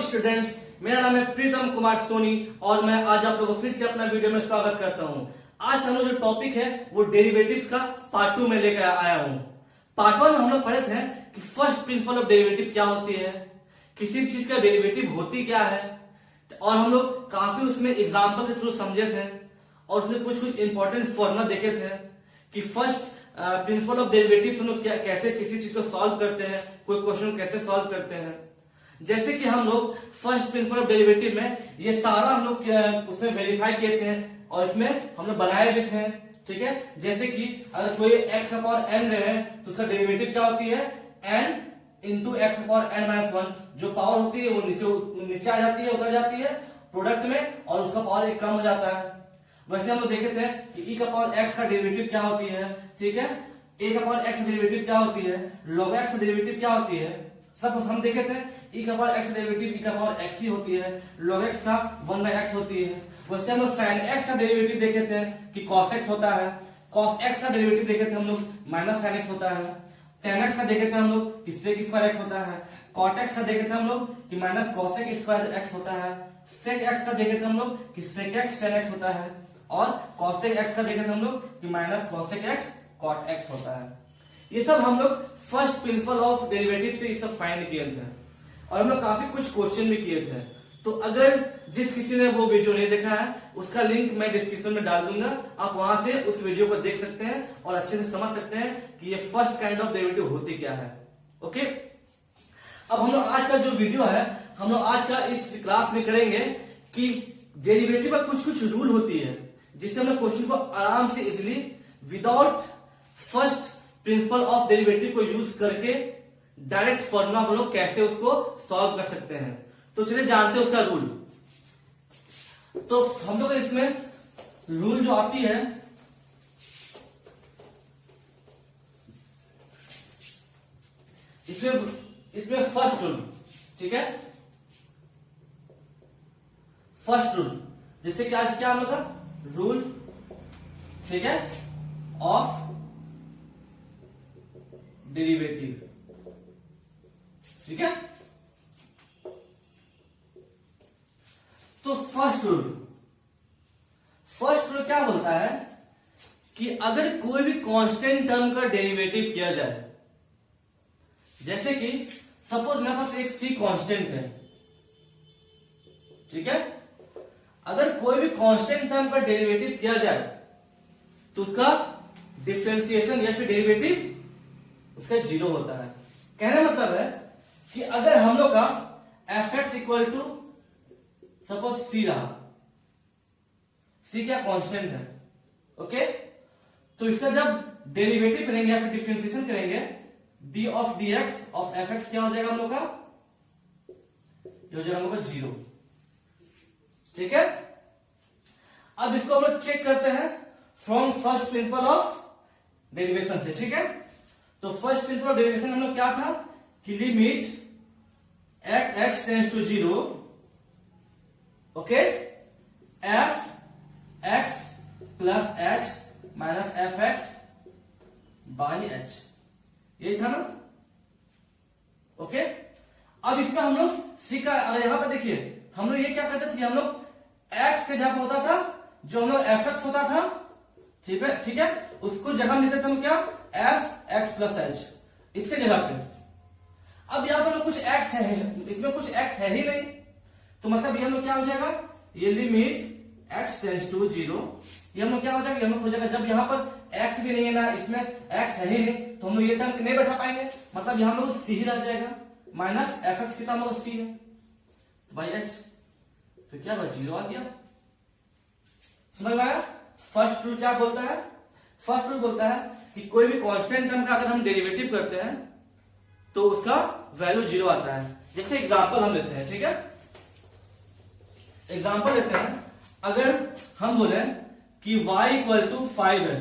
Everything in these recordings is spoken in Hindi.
स्टूडेंट्स, मेरा नाम है प्रीतम कुमार सोनी और मैं आज आप लोगों को फिर से अपना वीडियो में स्वागत करता हूं। आज का जो टॉपिक है वो डेरिवेटिव्स का पार्ट 2 में लेकर आया हूं। पार्ट 1 में हम लोग पढ़े थे कि फर्स्ट प्रिंसिपल ऑफ डेरिवेटिव क्या होती है, किसी भी चीज का डेरिवेटिव होती क्या है, और हम लोग काफी उसमें एग्जाम्पल के थ्रू समझे थे और उसमें कुछ कुछ इंपॉर्टेंट फॉर्मूला देखे थे कि फर्स्ट प्रिंसिपल ऑफ डेरिवेटिव्स हम लोग कैसे किसी चीज को सॉल्व करते हैं, कोई क्वेश्चन कैसे सॉल्व करते हैं। जैसे कि हम लोग फर्स्ट प्रिंसिपल ऑफ डेरिवेटिव में ये सारा हम लोग उसमें वेरीफाई किए थे और इसमें हम लोग बनाए भी थे। ठीक है, जैसे कि अगर कोई x अपॉन n रहे तो उसका डेरिवेटिव क्या होती है, n into x upon n minus 1। जो पावर होती है वो नीचे आ जाती है, उतर जाती है प्रोडक्ट में और उसका पावर एक कम हो जाता है। वैसे हम लोग देखे थे कि e का पावर x का डेरिवेटिव क्या होती है। ठीक है, a का पावर x का डेरिवेटिव क्या होती है, log x का डेरिवेटिव क्या होती है, सब हम देखे थे। e का पावर x डेरिवेटिव e का पावर x ही होती है, log x का 1/x होती है। वैसे हम लोग sin x का डेरिवेटिव देखे थे कि cos x होता है, cos x का डेरिवेटिव देखे थे हम लोग माइनस sin x होता है, tan x का देखे थे हम लोग कि sec स्क्वायर x होता है, cot x का देखे थे हम लोग कि minus cos x square x होता है, sec x का देखे थे हम लोग कि sec x tan x होता है, और cosec x का देखे थे हम लोग कि minus cosec x cot x होता है। ये सब हम लोग फर्स्ट प्रिंसिपल ऑफ डेरिवेटिव से ये सब फाइंड किए थे और हम लोग काफी कुछ क्वेश्चन भी किए थे। तो अगर जिस किसी ने वो वीडियो नहीं देखा है उसका लिंक मैं डिस्क्रिप्शन में डाल दूंगा, आप वहां से उस वीडियो को देख सकते हैं और अच्छे से समझ सकते हैं कि ये फर्स्ट काइंड ऑफ डेरिवेटिव होती क्या है। ओके, अब हम लोग आज का जो वीडियो है हम लोग आज का इस क्लास में करेंगे कि डेरिवेटिव का कुछ कुछ रूल होती है जिससे हम लोग क्वेश्चन को आराम से easily without first principle of derivative को यूज करके डायरेक्ट फॉर्मूला हम लोग कैसे उसको सॉल्व कर सकते हैं। तो चलिए जानते हैं उसका रूल। तो हम लोग इसमें रूल जो आती है इसमें फर्स्ट रूल, ठीक है, फर्स्ट रूल जैसे कि आज क्या हम लोग का रूल, ठीक है, ऑफ डेरिवेटिव, ठीक है। तो फर्स्ट रूल क्या बोलता है कि अगर कोई भी कांस्टेंट टर्म का डेरिवेटिव किया जाए, जैसे कि सपोज मेरे पास एक सी कांस्टेंट है, ठीक है, अगर कोई भी कांस्टेंट टर्म का डेरिवेटिव किया जाए तो उसका डिफरेंशिएशन या फिर डेरिवेटिव उसका 0 होता है। कहने मतलब है कि अगर हम लोग का f x equal to suppose C रहा, सी क्या कांस्टेंट है, ओके, तो इसका जब डेरिवेटिव करेंगे या फिर डिफरेंशिएशन करेंगे D of D x of f x क्या हो जाएगा हम लोग का, ये हो जाएगा हम लोग का 0, ठीक है। अब इसको हम लोग चेक करते हैं from first principle of derivation से, ठीक है। तो फर्स्ट प्रिंसिपल ऑफ डेरिवेशन हम लोग क्या था कि limit at x tends to 0, okay, f x plus h minus f x by h, यही था ना, ओके। अब इसमें हम लोग सी का यहां पर देखिए हम लोग ये क्या करते थे, हम लोग एक्स के जगह होता था जो हम लोग एफ एक्स होता था, ठीक है, ठीक है, उसको जगह में लेते थे हम क्या, एफ एक्स प्लस एच, इसके जगह पे। अब यहां पर कुछ एक्स है, इसमें कुछ एक्स है ही नहीं, तो मतलब ये हम लोग क्या हो जाएगा, ये लिमिट एक्स टेंड्स टू 0, ये हम लोग क्या हो जाएगा, ये हम लोग हो जाएगा जब यहां पर एक्स भी नहीं है ना, इसमें एक्स है ही नहीं, तो हम लोग ये टर्म नहीं बैठा पाएंगे, मतलब यहां हम लोग सी ही रह जाएगा, माइनस एफ एक्स कितना हम लोग सी है बाई एच, तो क्या होगा 0 आ गया। समझ में आया। फर्स्ट रूल क्या बोलता है, फर्स्ट रूल बोलता है कि कोई भी कांस्टेंट टर्म का अगर हम डेरिवेटिव करते हैं तो उसका वैल्यू 0 आता है। जैसे एग्जांपल हम लेते हैं, ठीक है, एग्जांपल लेते हैं, अगर हम बोले कि y इक्वल टू 5 है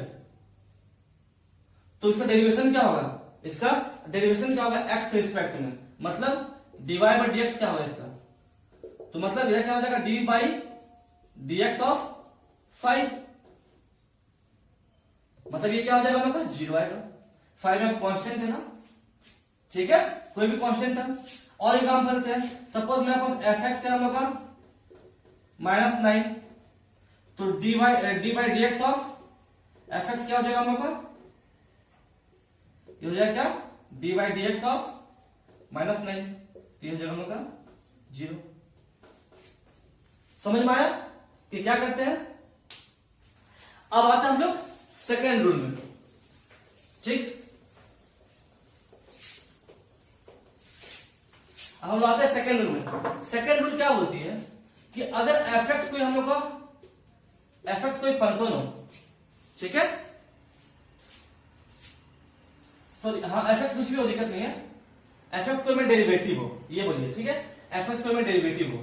तो इसका डेरिवेशन क्या होगा, इसका डेरिवेशन क्या होगा x के रिस्पेक्ट में, मतलब dy बाई dx क्या होगा इसका, तो मतलब यह क्या हो जाएगा d by d x of 5, मतलब ये क्या हो जाएगा हम लोग का 0 आएगा। 5 में कांस्टेंट है ना, ठीक है, कोई भी कांस्टेंट टर्म, और एग्जाम्पल लेते हैं। सपोज मेरे पास एफ एक्स है हम लोग का -9, तो D by d x of f x क्या हो जाएगा हम लोग का, ये हो जाएगा क्या, D by d x of -9, तो ये हो जाएगा हम लोग का 0। समझ में आया कि क्या करते हैं। अब आते हैं हम लोग सेकेंड रूल में, ठीक। अब हम लोग आते हैं सेकेंड रूल में। सेकेंड रूल क्या बोलती है कि अगर एफ एक्स कोई हम लोग का एफ एक्स कोई फंक्शन हो, ठीक है, सॉरी हाँ एफ एक्स कुछ भी हो, दिक्कत नहीं है, एफ एक्स कोई में डेरिवेटिव हो, ये बोलिए, ठीक है, एफ एक्स कोई में डेरिवेटिव हो,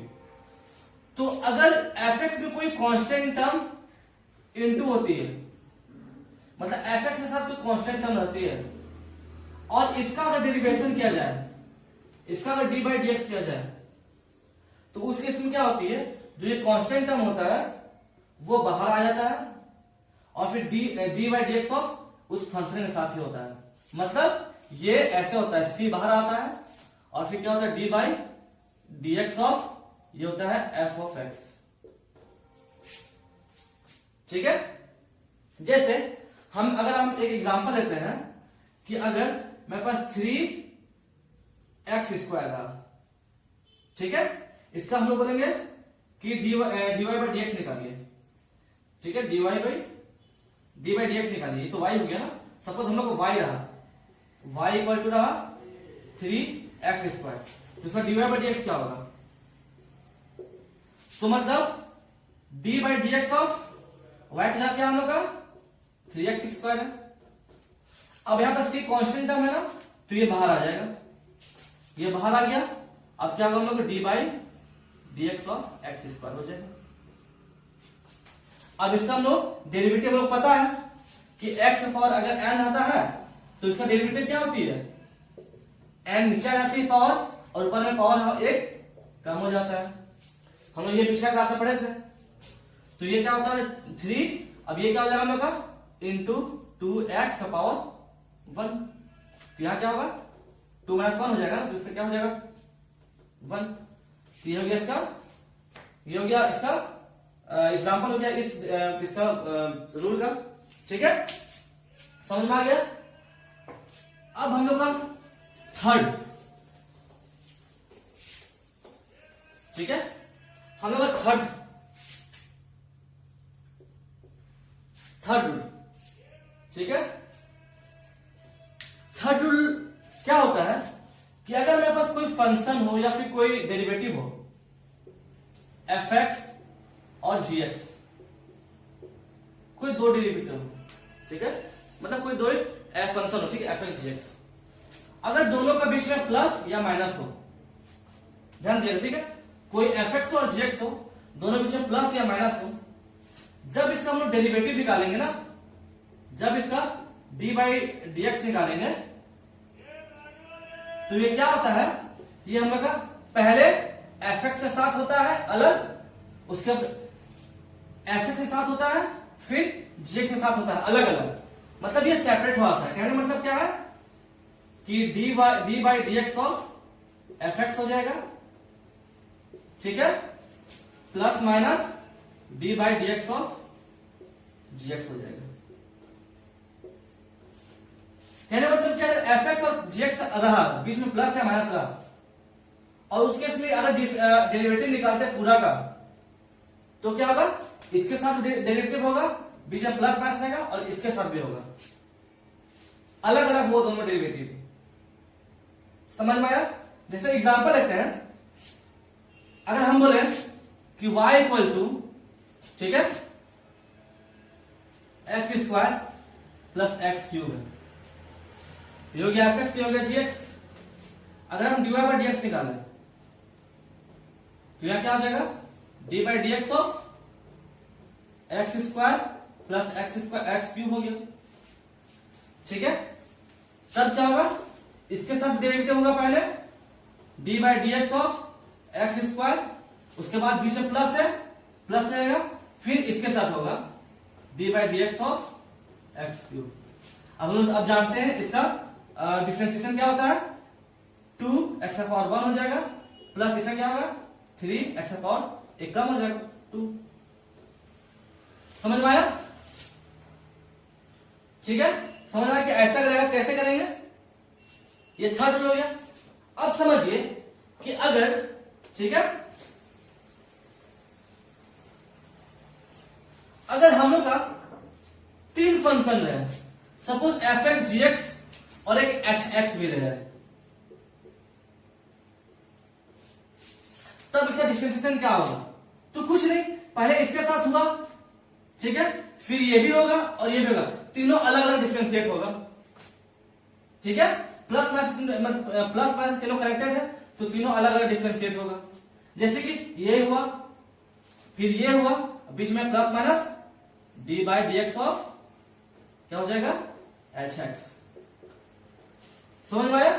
तो अगर एफ एक्स में कोई कांस्टेंट टर्म इनटू होती है, मतलब एफ एक्स के साथ कोई कांस्टेंट टर्म रहती है, और इसका अगर डेरिवेशन किया जाए, इसका अगर डी बाई डी एक्स किया जाए, तो उस केस में क्या होती है, जो ये कांस्टेंट टर्म होता है वो बाहर आ जाता है, और फिर D by d x of उस फंक्शन के साथ ही होता है। मतलब ये ऐसे होता है, सी बाहर आता है, और फिर क्या होता है, D by d x of ये होता है एफ ऑफ एक्स, ठीक है। जैसे अगर हम एक एग्जांपल लेते हैं कि अगर मेरे पास 3x² रहा, ठीक है, इसका हम लोग बोलेंगे कि dy बाई डी एक्स निकालिए, ठीक है, dy बाई डी एक्स निकालिए, तो y हो गया ना। सपोज हम लोग को y रहा, y इक्वल टू रहा 3x², तो इसका dy बाई डी एक्स क्या होगा, तो मतलब d by d x of y का क्या हम लोग का 3x² है। अब यहां पर c कांस्टेंट टर्म है ना, तो ये बाहर आ जाएगा, ये बाहर आ गया। अब क्या होगा हम लोग, D by d x of x² हो जाएगा। अब इसका हम लोग डेरिवेटिव लोग पता है कि x पावर अगर n आता है तो इसका डेरिवेटिव क्या होती है, n नीचे आती है पावर, और ऊपर में पावर एक कम हो जाता है। हम लोग ये पिछला क्लास में पढ़े थे। तो ये क्या होता है 3, अब ये क्या हो जाएगा हम लोग का इंटू 2x का पावर 1, तो यहां क्या होगा 2 - 1 हो जाएगा, तो इसका क्या हो जाएगा 1। ये हो गया इसका, ये हो गया इसका एग्जाम्पल हो गया इसका रूल का, ठीक है, समझ में आ गया। अब हम लोग का थर्ड, ठीक है, हम लोग का थर्ड रूल, ठीक है। थर्ड रूल क्या होता है कि अगर मेरे पास कोई फंक्शन हो या फिर कोई डेरिवेटिव हो, एफ एक्स और जी एक्स, कोई दो डेरिवेटिव हो, ठीक है, मतलब कोई दो फंक्शन हो, ठीक है, एफ एक्स जी एक्स, अगर दोनों का बीच में प्लस या माइनस हो, ध्यान दिएगा, ठीक है, कोई एफ एक्स और जी एक्स हो, दोनों बीच में प्लस या माइनस हो, जब इसका हम लोग डेरिवेटिव निकालेंगे ना, जब इसका डी बाई डी एक्स निकालेंगे, तो ये क्या होता है, ये हम लोग का पहले एफ एक्स के साथ होता है अलग, उसके एफ एक्स के साथ होता है, फिर जी एक्स के साथ होता है अलग अलग, मतलब ये सेपरेट हुआ था। कहने मतलब क्या है कि d by d x of f x हो जाएगा, ठीक है, plus minus d by d x of g x हो जाएगा। कहने मतलब क्या, एफ एक्स और जी एक्स रहा, बीच में प्लस या माइनस रहा, और उसके इसमें अगर डेरिवेटिव निकालते हैं पूरा का, तो क्या होगा, इसके साथ डेरिवेटिव होगा, बीच में प्लस माइनस रहेगा, और इसके साथ भी होगा, अलग अलग वो दोनों डेरिवेटिव। समझ में आया। जैसे एग्जांपल लेते हैं, अगर हम बोले कि y इक्वल टू, ठीक है, x² प्लस x³ है, ये हो गया एफ एक्स, ये हो गया जी एक्स। अगर हम d y by d x निकालें, तो यहां क्या हो जाएगा, d by d x of x² plus x³ हो गया, ठीक है। तब क्या होगा, इसके साथ डेरिवेटिव होगा पहले D by d x of x², उसके बाद बीच में प्लस है, प्लस रहेगा, फिर इसके साथ होगा D by d x of x³। अब जानते हैं इसका डिफरेंशिएशन क्या होता है, 2x⁴ 1 हो जाएगा, प्लस इसका क्या होगा 3x⁴ एक कम हो जाएगा 2। समझ में आया? ठीक है, समझ में आया कि ऐसा करेगा कैसे करेंगे। ये थर्ड रूल हो गया। अब समझिए कि अगर, ठीक है, अगर हम लोग का 3 फंक्शन रहे, सपोज f(x), gx और एक h(x) भी रहे, तब इसका डिफरेंशिएशन क्या होगा? तो कुछ नहीं, पहले इसके साथ हुआ, ठीक है, फिर ये भी होगा और ये भी होगा, तीनों अलग अलग डिफरेंशिएट होगा। ठीक है, प्लस माइनस तीनों कनेक्टेड है तो तीनों अलग अलग डिफरेंशिएट होगा। जैसे कि ये हुआ, फिर ये हुआ, बीच में प्लस माइनस d/dx ऑफ क्या हो जाएगा hx। समझ में आया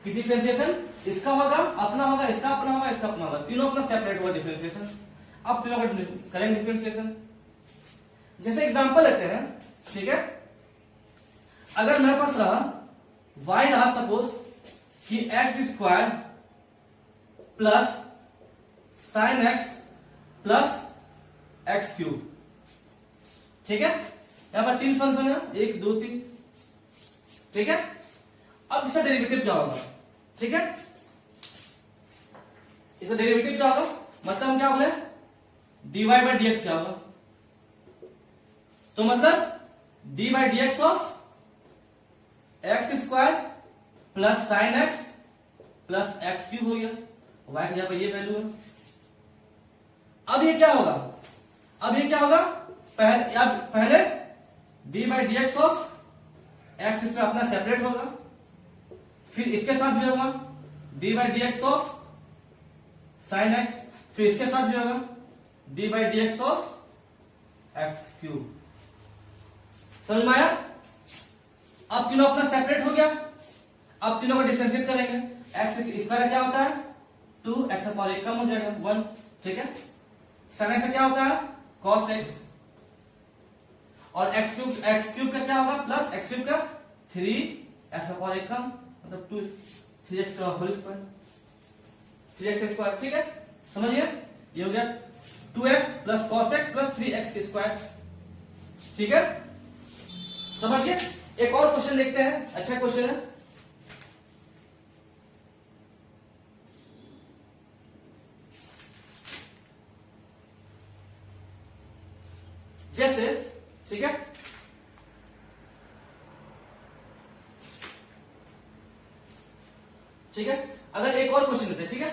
कि डिफरेंशिएशन इसका होगा, अपना होगा, इसका अपना होगा, इसका अपना होगा, तीनों अपना सेपरेट हुआ डिफरेंशिएशन। अब तीनों का करेंगे डिफरेंशिएशन। जैसे एग्जांपल लेते हैं, ठीक है, अगर मेरे पास रहा y रहा सपोज कि x² plus sin x plus x³, ठीक है, यहां पर 3 फंक्शन है, 1 2 3, ठीक है। अब इसका डेरिवेटिव क्या होगा? ठीक है, इसका डेरिवेटिव क्या होगा? मतलब हम क्या बोले, dy/dx क्या होगा? तो मतलब dy/dx of x² plus sin x plus x³ हो गया, y की जगह पे ये वैल्यू है। अब ये क्या होगा? अब ये क्या होगा? पहले dy/dx ऑफ x² अपना सेपरेट होगा, फिर इसके साथ भी होगा dy/dx ऑफ sin x, फिर इसके साथ भी होगा dy/dx ऑफ x³। समझ में आया? अब तीनों अपना सेपरेट हो गया, अब तीनों को डिफरेंशिएट करेंगे। x² क्या होता है 2x⁴ एक कम हो जाएगा 1, ठीक है। sin x क्या होता है cos x, और x³ का क्या होगा प्लस x³ का 3x⁴ एक कम, मतलब 3x², ठीक है। समझिए, ये हो गया 2x plus cos x plus 3x², ठीक है। समझिए, एक और क्वेश्चन देखते हैं, अच्छा क्वेश्चन है। जैसे, ठीक है, ठीक है, अगर एक और क्वेश्चन लेते हैं, ठीक है,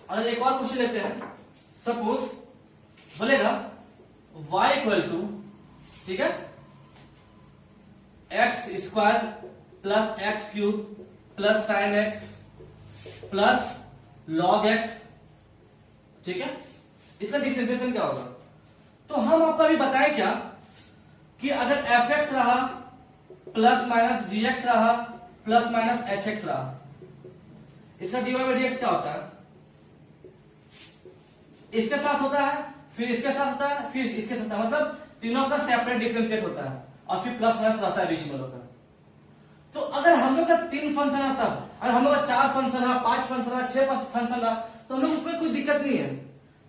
अगर एक और क्वेश्चन लेते हैं, सपोज बोलेगा y इक्वल टू, ठीक है, x² plus x³ plus sin x plus log x, ठीक है। इसका डिफरेंशिएशन क्या होगा? तो हम आपको अभी बताएं क्या कि अगर f(x) रहा प्लस माइनस gx रहा प्लस माइनस hx रहा, इसका dy/dx क्या होता है? इसके साथ होता है, फिर इसके साथ होता है, फिर इसके साथ होता है, मतलब तीनों का सेपरेट डिफरेंशिएट होता है, और फिर प्लस माइनस रहता है बीच में लोग का। तो अगर हम लोग का 3 फंक्शन है, तब अगर हम लोग का 4 फंक्शन है, 5 फंक्शन है, 6 फंक्शन है, तो हम लोग उसमें कोई दिक्कत नहीं है,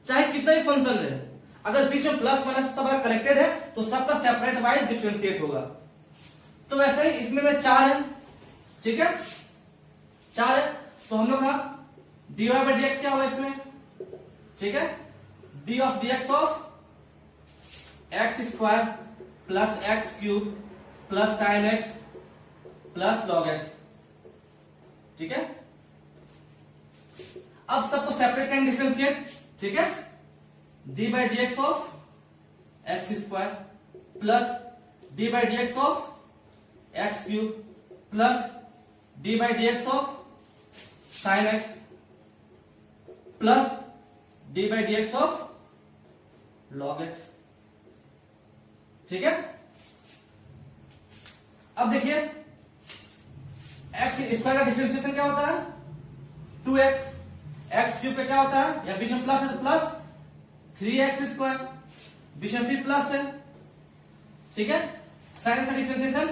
चाहे कितना ही फंक्शन रहे, अगर बीच में प्लस माइनस सब कनेक्टेड है तो सबका सेपरेट वाइज डिफरेंशिएट होगा। तो वैसे ही इसमें 4 है, ठीक है, 4 है, तो हम लोग का dy/dx क्या होगा इसमें, ठीक है, d(dx) of x² plus x³ plus sin x plus log x, ठीक है। अब सबको सेपरेट एंड डिफरेंशिएट, ठीक है, d/dx of x² plus d/dx of x³ plus d/dx of sin x plus d/dx of log x, ठीक है। अब देखिए x² का डिफरेंशिएशन क्या होता है 2x, x³ का क्या होता है, या बीच में प्लस है तो प्लस 3x², बीच में फिर प्लस है, ठीक है, साइन एक्स का डिफरेंशिएशन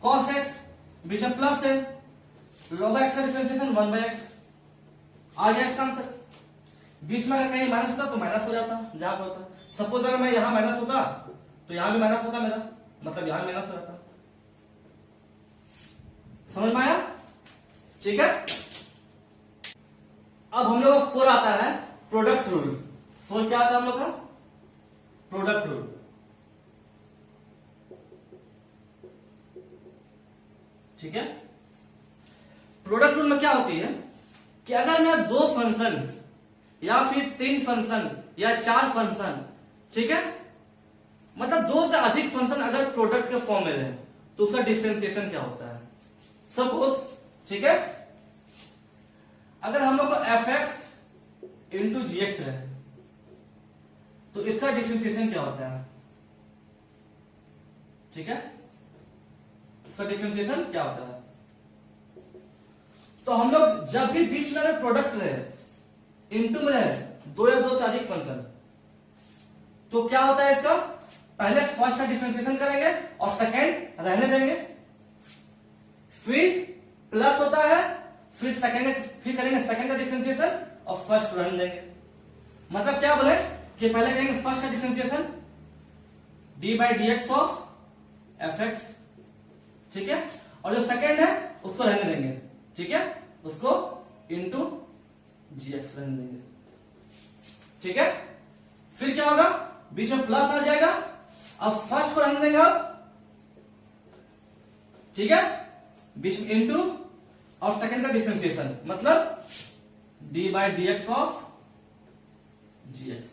cos x, बीच में प्लस है, log x का डिफरेंशिएशन 1/x। आ गया इसका आंसर। बीच में अगर कहीं माइनस होता तो माइनस हो जाता, जहां पर होता। सपोज अगर मैं यहां माइनस होता तो यहां भी माइनस होता मेरा, मतलब यहां माइनस हो जाता। समझ में आया? ठीक है। अब हम लोग का 4 आता है प्रोडक्ट रूल। 4 क्या आता है हम लोग का? Product rule. ठीक है, प्रोडक्ट रूल में क्या होती है कि अगर मैं 2 फंक्शन या फिर 3 फंक्शन या 4 फंक्शन, ठीक है, मतलब 2 से अधिक फंक्शन अगर प्रोडक्ट के फॉर्म में रहे तो उसका डिफरेंशिएशन क्या होता है। सपोज, ठीक है, अगर हम लोग को fx इंटू gx है तो इसका डिफरेंशिएशन क्या होता है। ठीक है, इसका डिफरेंशिएशन क्या होता है। तो हम लोग जब भी बीच में प्रोडक्ट रहे, इनटू में रहे 2 या 2 से अधिक फंक्शन, तो क्या होता है इसका, पहले फर्स्ट का डिफरेंशिएशन करेंगे और सेकेंड रहने देंगे, फिर प्लस होता है, फिर करेंगे सेकेंड का डिफरेंशिएशन और फर्स्ट रहने देंगे। मतलब क्या बोले कि पहले करेंगे फर्स्ट का डिफरेंशिएशन d/dx ऑफ fx, ठीक है, और जो सेकेंड है उसको रहने देंगे, ठीक है, उसको इंटू gx रहने देंगे। ठीक है, फिर क्या होगा, बीच में प्लस आ जाएगा, अब फर्स्ट को रहने देंगे, ठीक है, बीच में इंटू और सेकेंड का डिफरेंशिएशन, मतलब d/dx ऑफ gx।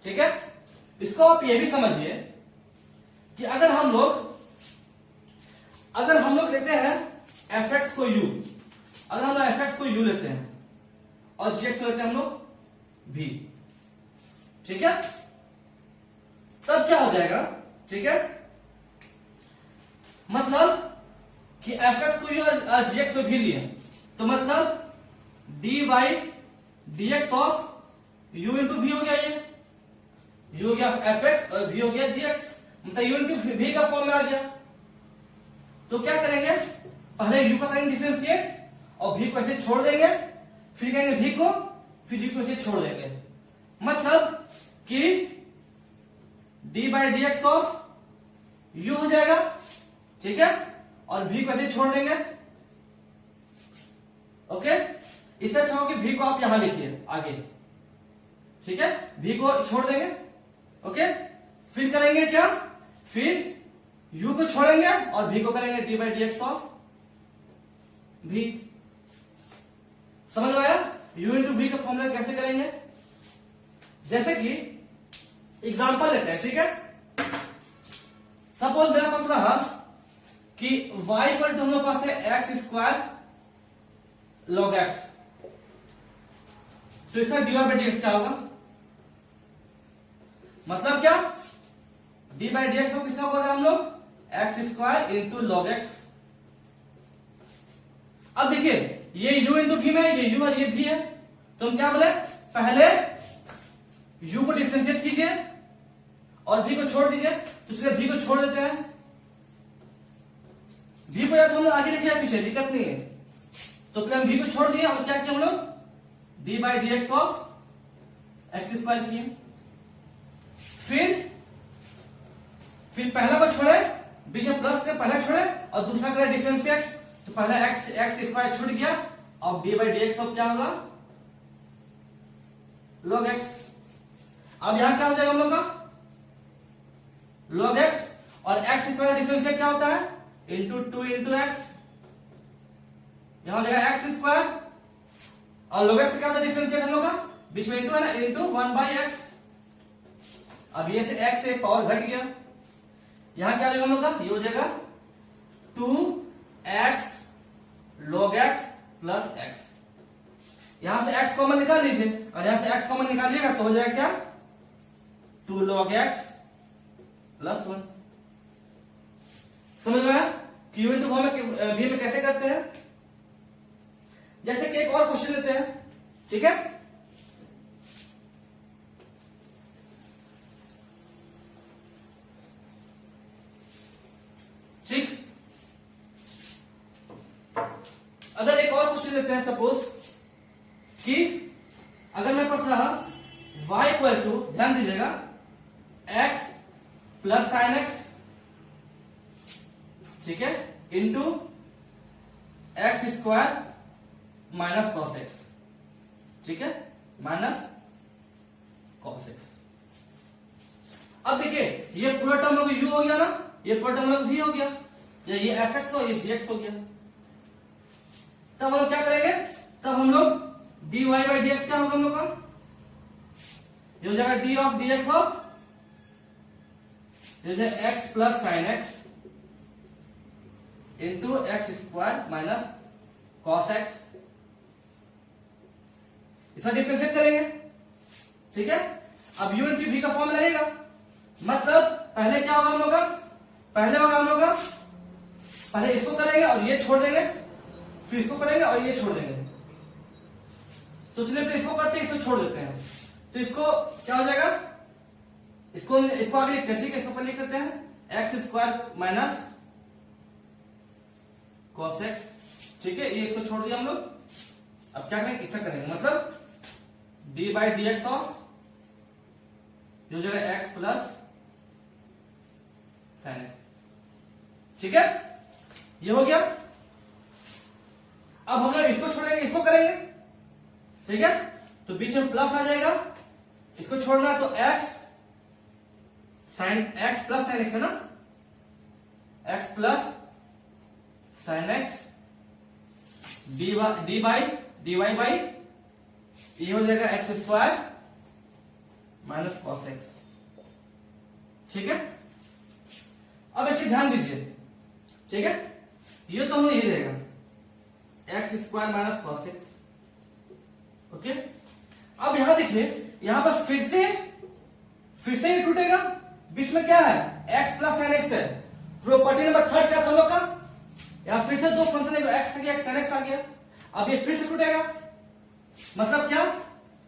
ठीक है, इसको आप ये भी समझिए कि अगर हम लोग लेते हैं fx को u, अगर हम लोग fx को u लेते हैं और gx को लेते हैं हम लोग v, ठीक है, तब क्या हो जाएगा, ठीक है, मतलब कि fx को u और gx को v लिए तो मतलब d/dx of u into v हो गया, ये u हो गया fx और v हो गया gx, मतलब u इंटू v का फॉर्म में आ गया। तो क्या करेंगे, पहले u का करेंगे डिफरेंशिएट और v को ऐसे छोड़ देंगे, फिर करेंगे v को, फिर g को ऐसे छोड़ देंगे, मतलब कि d/dx ऑफ u हो जाएगा, ठीक है, और v को ऐसे छोड़ देंगे। ओके, इससे अच्छा हो कि v को आप यहां लिखिए आगे, ठीक है, v को छोड़ देंगे। ओके, फिर करेंगे क्या, फिर u को छोड़ेंगे और v को करेंगे d/dx ऑफ v। समझ में आया? u इंटू v का फॉर्मूला कैसे करेंगे, जैसे कि एग्जांपल लेते हैं, ठीक है, सपोज मेरे पास रहा कि y पर हम लोग पास है x² log x, तो इसका d/dx क्या होगा, मतलब क्या, d/dx को किसका बोल रहे हैं हम लोग, x² इंटू log x। अब देखिए ये u इंटू v में है, ये u और ये v है, तो हम क्या बोले, पहले u को डिफरेंशिएट कीजिए और v को छोड़ दीजिए, तो चलिए v को छोड़ देते हैं, v को या तो हम लोग आगे लिखे पीछे दिक्कत नहीं है, तो पहले हम v को छोड़ दिए और क्या किया हम लोग, d/dx ऑफ x² किए, फिर पहला को छोड़े, बीच में प्लस के पहला छोड़े और दूसरा करे डिफरेंशिएट, तो पहला x² छूट गया, अब d/dx ऑफ क्या होगा, log x। अब यहां क्या हो जाएगा हम लोग का, log x, और x² डिफरेंशिएट क्या होता है, इंटू 2 इंटू x, यहां हो जाएगा x², और log x क्या होता है डिफरेंशिएट हम लोग का, बीच में इंटू है ना, इंटू 1/x। अब ये से x से पावर घट गया, यहां क्या हो जाएगा हम लोग का, ये हो जाएगा 2x log x प्लस x। यहां से x कॉमन निकाल लीजिए और यहां से x कॉमन निकालिएगा तो हो जाएगा क्या, 2 log x प्लस 1। समझ में आया कि v में कैसे करते हैं। जैसे कि एक और क्वेश्चन लेते हैं, ठीक है, क्वेश्चन लेते हैं। सपोज कि अगर मेरे पास रहा y इक्वल टू, ध्यान दीजिएगा, x प्लस साइन एक्स, ठीक है, into x square minus cos x, ठीक है, माइनस कॉस एक्स। अब देखिए ये पूरा टर्म लोग u हो गया ना, ये पूरा टर्म लोग v हो गया, या ये एफ एक्स हो, ये जी एक्स हो गया। तब हम लोग क्या करेंगे, तब हम लोग dy बाई डी एक्स क्या होगा हम लोग का, ये हो जाएगा D of D x of x plus sine x into x square minus cos x. इसका डिफरेंशिएट करेंगे, ठीक है। अब u इंटू v का फॉर्म लगेगा, मतलब पहले क्या होगा हम लोग का, पहले होगा हम लोग का, पहले इसको करेंगे और ये छोड़ देंगे, फिर इसको करेंगे और ये छोड़ देंगे। तो चलिए फिर इसको करते हैं, इसको छोड़ देते हैं, तो इसको क्या हो जाएगा, इसको आगे लिखते हैं, ठीक है, इसको पहले लिख देते हैं x square minus cos x, ठीक है, ये इसको छोड़ दिया हम लोग। अब क्या करेंगे, इसका करेंगे, मतलब d by d x of जो जाएगा एक्स प्लस साइन एक्स, ठीक है, ये हो गया। अब हम लोग इसको छोड़ेंगे, इसको करेंगे, ठीक है, तो बीच में प्लस आ जाएगा, इसको छोड़ना है तो x sine x plus sine x है ना, x plus sine x d by d y by ये हो जाएगा x square minus cos x, ठीक है। अब अच्छी ध्यान दीजिए, ठीक है, ये तो हमें यही रहेगा x square minus cos x, okay. अब यहां देखिए, यहां पर फिर से ही टूटेगा, बीच में क्या है, x प्लस साइन एक्स है। प्रॉपर्टी नंबर थर्ड क्या था हम लोग का, यहां फिर से दो फंक्शन एक्स आ गया, साइन एक्स आ गया, अब ये फिर से टूटेगा, मतलब क्या,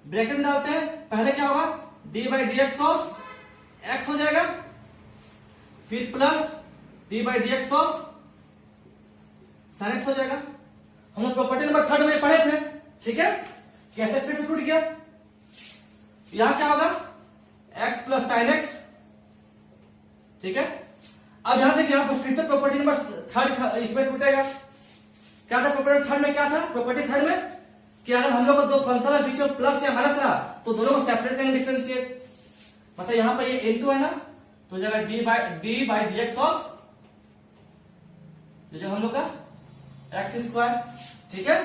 ब्रैकेट में डालते हैं, पहले क्या होगा, D by d x of x हो जाएगा, फिर plus D by d x of sine x हो जाएगा। हम लोग प्रॉपर्टी नंबर थर्ड में पढ़े थे, ठीक है, कैसे फिर से टूट गया। यहां क्या होगा, x प्लस साइन एक्स, ठीक है। अब यहां देखिए, यहां पर फिर से प्रॉपर्टी नंबर थर्ड इसमें टूटेगा। क्या था प्रॉपर्टी थर्ड में, क्या था प्रॉपर्टी थर्ड में, कि अगर हम लोग को दो फंक्शन है बीच में प्लस या माइनस रहा तो दोनों को सेपरेट करेंगे, डिफरेंशिएट, मतलब यहां पर ये इनटू है ना, तो जगह D by d x of जो हम लोग का एक्स स्क्वायर, ठीक है,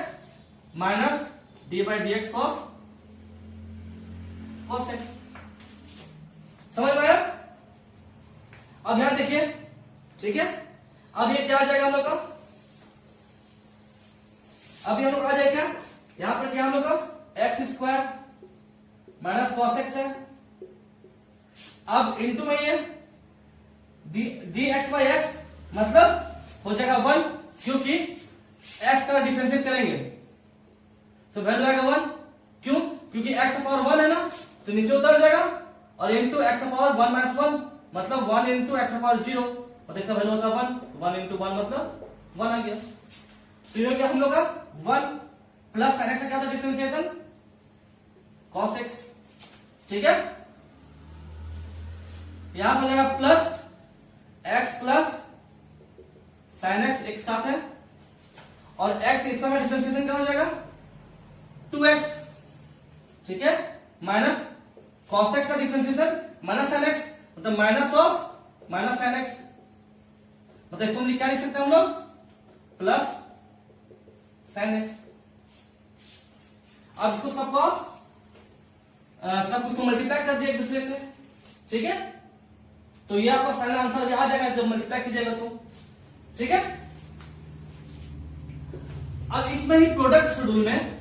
minus d by d x of cos x. समझ में आया। अब यहां देखिए, ठीक है, अब ये क्या आ जाएगा हम लोग का, अब ये हम लोग आ जाएगा क्या, यहां पर क्या हम लोग का x square minus cos x है। अब इंटू में ये डी एक्स बाई एक्स, मतलब हो जाएगा 1, क्योंकि एक्स का डिफरेंशिएट करेंगे तो वैल्यू आएगा 1, क्यों, क्योंकि एक्स का पावर 1 है ना, तो नीचे उतर जाएगा, और इंटू एक्स का पावर 1 माइनस 1, मतलब 1 इंटू एक्स का पावर 0, मतलब इसका वैल्यू होता है 1 इंटू 1 मतलब 1 आ गया। तो ये हो गया हम लोग का 1 प्लस साइन एक्स का क्या था डिफरेंशिएशन, कॉस एक्स, ठीक है। यहां हो जाएगा plus x plus sine x एक साथ है, और एक्स इसका डिफरेंशिएशन क्या हो जाएगा 2x, ठीक है, माइनस कॉस एक्स का डिफरेंशिएशन माइनस साइन एक्स, मतलब minus of minus sine x, मतलब इसको हम क्या लिख सकते हैं हम लोग, प्लस साइन एक्स। अब इसको सबको आप सब कुछ मल्टीप्लाई कर दिया एक दूसरे से, ठीक है, तो ये आपका फाइनल आंसर आ जाएगा जब मल्टीप्लाई कीजिएगा तो, ठीक है। अब इसमें ही प्रोडक्ट शेड्यूल में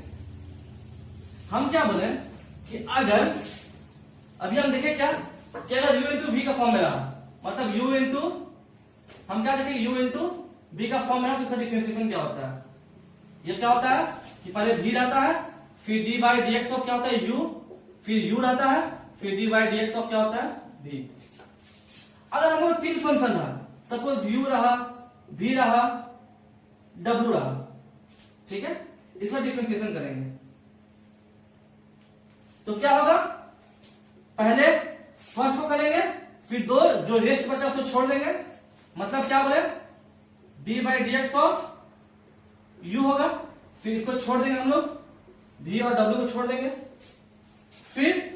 हम क्या बोले कि अगर अभी हम देखें क्या कि अगर u इंटू वी का फॉर्म में रहा, मतलब u इंटू हम क्या देखेंगे u इंटू वी का फॉर्म में रहा, तो इसका डिफरेंशिएशन क्या होता है, ये क्या होता है कि पहले v रहता है, फिर d by d x of क्या होता है u, फिर u रहता है, फिर d by d x of क्या होता है v। अगर हम लोग तीन फंक्शन रहा, सपोज u रहा, v रहा, w रहा, ठीक है, इसका डिफरेंशिएशन करेंगे। तो क्या होगा, पहले फर्स्ट को करेंगे, फिर दो जो रेस्ट बचा उसको छोड़ देंगे, मतलब क्या बोले D by d x of you होगा, फिर इसको छोड़ देंगे हम लोग, v और w को छोड़ देंगे, फिर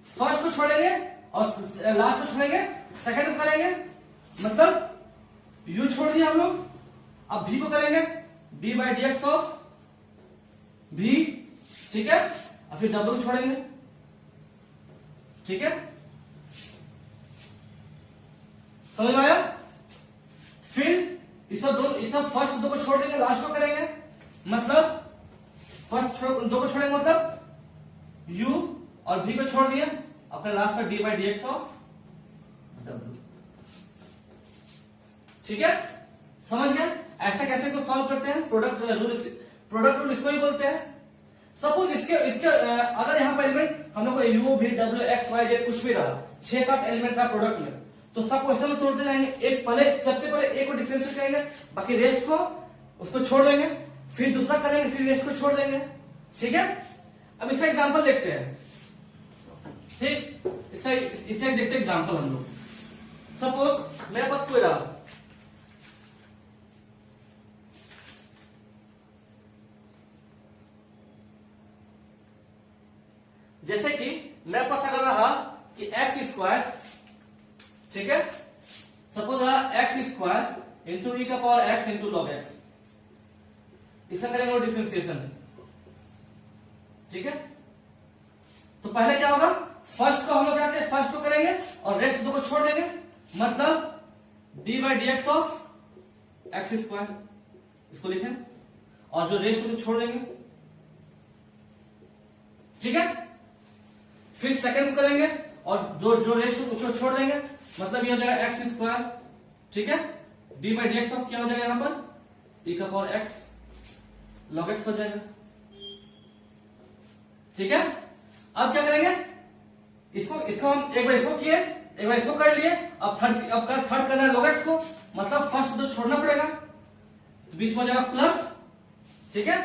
फर्स्ट को छोड़ेंगे और लास्ट को छोड़ेंगे, सेकंड को करेंगे, मतलब u छोड़ दिया हम लोग, अब v को करेंगे d by d x of v, ठीक है, और फिर w को छोड़ेंगे, ठीक है, समझ में आया। फिर इस सब फर्स्ट दो को छोड़ देंगे, लास्ट को करेंगे, मतलब फर्स्ट दो को छोड़ेंगे, मतलब u और v को छोड़ दिए, अपने लास्ट पर d by d x of w, ठीक है, समझ गए। ऐसा कैसे को सॉल्व करते हैं, प्रोडक्ट रूल इसको ही बोलते हैं। सपोज इसके अगर यहाँ पर एलिमेंट हम लोग को u v w x y z कुछ भी रहा, 6-7 एलिमेंट का प्रोडक्ट में, तो सब क्वेश्चन में तोड़ते जाएंगे। एक सबसे पहले एक को डिफरेंशिएट करेंगे, बाकी रेस्ट को उसको छोड़ देंगे, फिर दूसरा करेंगे, फिर रेस्ट को छोड़ देंगे, ठीक है। अब इसका एग्जांपल देखते हैं, ठीक, इसका देखते हैं एग्जांपल हम लोग। सपोज मेरे पास कोई रहा, जैसे कि मेरे पास अगर रहा कि एक्स स्क्वायर, ठीक है, सपोज रहा एक्स स्क्वायर इंटू ई का power x into log x, इसका करेंगे डिफरेंशिएशन, ठीक है। तो पहले क्या होगा, फर्स्ट को हम लोग क्या करते, फर्स्ट को करेंगे और रेस्ट दो को छोड़ देंगे, मतलब d by d x of x square, इसको लिखें, और जो रेस्ट को छोड़ देंगे, ठीक है। फिर सेकंड को करेंगे और जो रेस्ट को छोड़ देंगे, मतलब ये हो जाएगा एक्स स्क्वायर, ठीक है, D by d x of क्या हो जाएगा यहां पर ई का पावर एक्स लॉग एक्स हो जाएगा, ठीक है। अब क्या करेंगे, इसको हम एक बार इसको किए, एक बार इसको कर लिए, अब थर्ड करना है लॉग एक्स को, मतलब फर्स्ट दो छोड़ना पड़ेगा, तो बीच में हो जाएगा प्लस, ठीक है।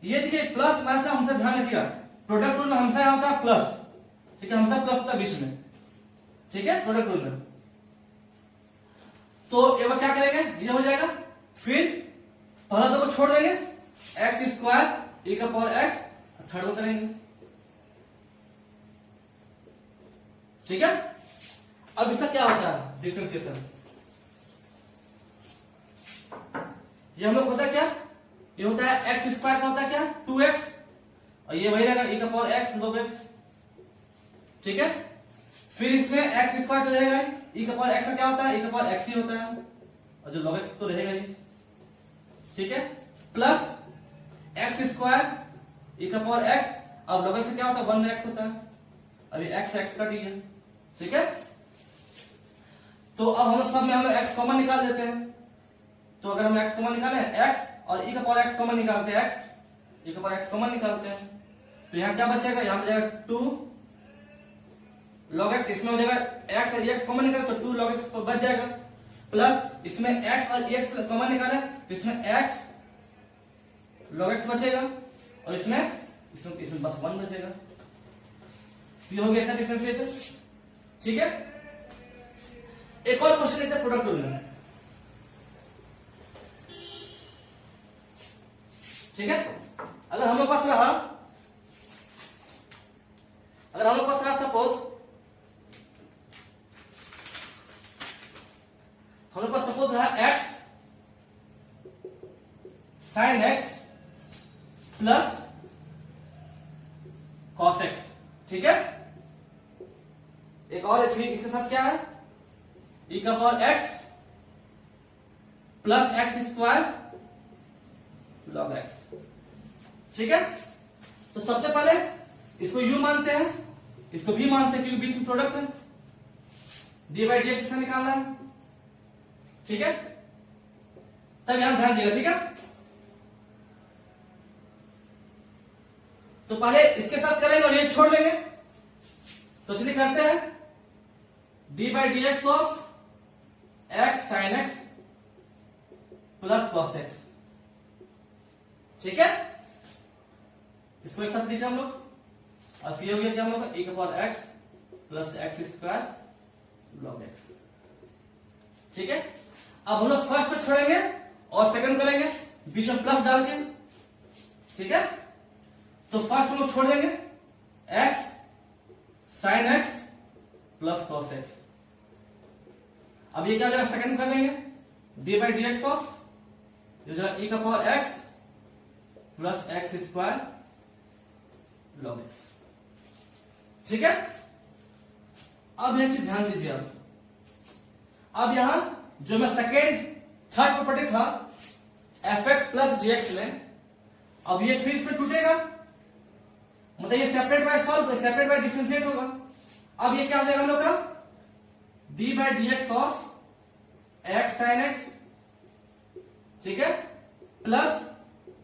ये देखिए प्लस माइनस हमसे ध्यान रखिएगा, प्रोडक्ट रूल में हमसे यहां होता है प्लस, ठीक है, हमसे प्लस होता है बीच में, ठीक है, प्रोडक्ट रूल में। तो एक बार क्या करेंगे, ये हो जाएगा, फिर पहला दो को छोड़ देंगे, एक्स स्क्वायर ई का पावर एक्स, थर्ड को करेंगे, ठीक है। अब इसका क्या होता है डिफरेंशिएशन, ये हम लोग होता है क्या, ये होता है एक्स स्क्वायर का होता है क्या 2x, और ये वही रहेगा ई का पावर एक्स लॉग एक्स, ठीक है। फिर इसमें एक्स स्क्वायर तो रहेगा, ई का पावर एक्स का क्या होता है, ई का पावर एक्स ही होता है, और जो लॉग एक्स तो रहेगा ही, ठीक है, प्लस एक्स स्क्वायर ई का पावर एक्स, अब लॉग एक्स क्या होता है 1x होता है, अभी एक्स कट है, ठीक है। तो अब हम सब में हम एक्स कॉमन निकाल देते हैं, तो अगर हम एक्स कॉमन निकालें, एक्स और ई का पावर एक्स कॉमन निकालते हैं, एक्स ई का पावर एक्स कॉमन निकालते हैं, तो यहां क्या बचेगा, यहां बचेगा 2 लॉग एक्स, इसमें हो जाएगा एक्स और एक्स कॉमन निकाले तो 2 लॉग एक्स बच जाएगा, प्लस इसमें एक्स और एक्स कॉमन निकाले तो इसमें एक्स लॉग एक्स बचेगा, और इसमें बस 1 बचेगा। ये हो गया इसका डिफरेंशिएशन, ठीक है। एक और क्वेश्चन लेते हैं प्रोडक्ट रूल में, ठीक है। अगर हम लोग पास रहा सपोज हम लोग पास सपोज रहा x sine x plus cos x, ठीक है। एक और फिर इसके साथ क्या है, ई का power x plus x square log x, ठीक है। तो सबसे पहले इसको u मानते हैं, इसको भी मानते हैं, क्योंकि बीच में प्रोडक्ट है, डी बाई डी एक्स निकालना है, ठीक है। तब यहां ध्यान दिएगा, ठीक है। तो पहले इसके साथ करेंगे और ये छोड़ देंगे, तो चलिए करते हैं, D by d x of x sine x plus cos x, इसको एक साथ लिखे हम लोग, और फिर हो गया क्या हम लोग का, e का power x plus x square log x. ठीक है, अब हम लोग फर्स्ट को छोड़ेंगे और सेकंड करेंगे बीच में प्लस डाल के। ठीक है, तो फर्स्ट हम लोग छोड़ देंगे x sine x plus cos x। अब ये क्या हो जाएगा, सेकंड कर देंगे d by d x of जो जाएगा e का power x plus x square log x. ठीक है, अब एक चीज ध्यान दीजिए आप, अब यहां जो मैं सेकेंड थर्ड प्रॉपर्टी था एफ एक्स प्लस जी एक्स में, अब ये फिर इसमें टूटेगा, मतलब ये separate by solve, separate by differentiate होगा। अब ये क्या हो जाएगा हम लोग का, D by d x of x sine x, ठीक है, plus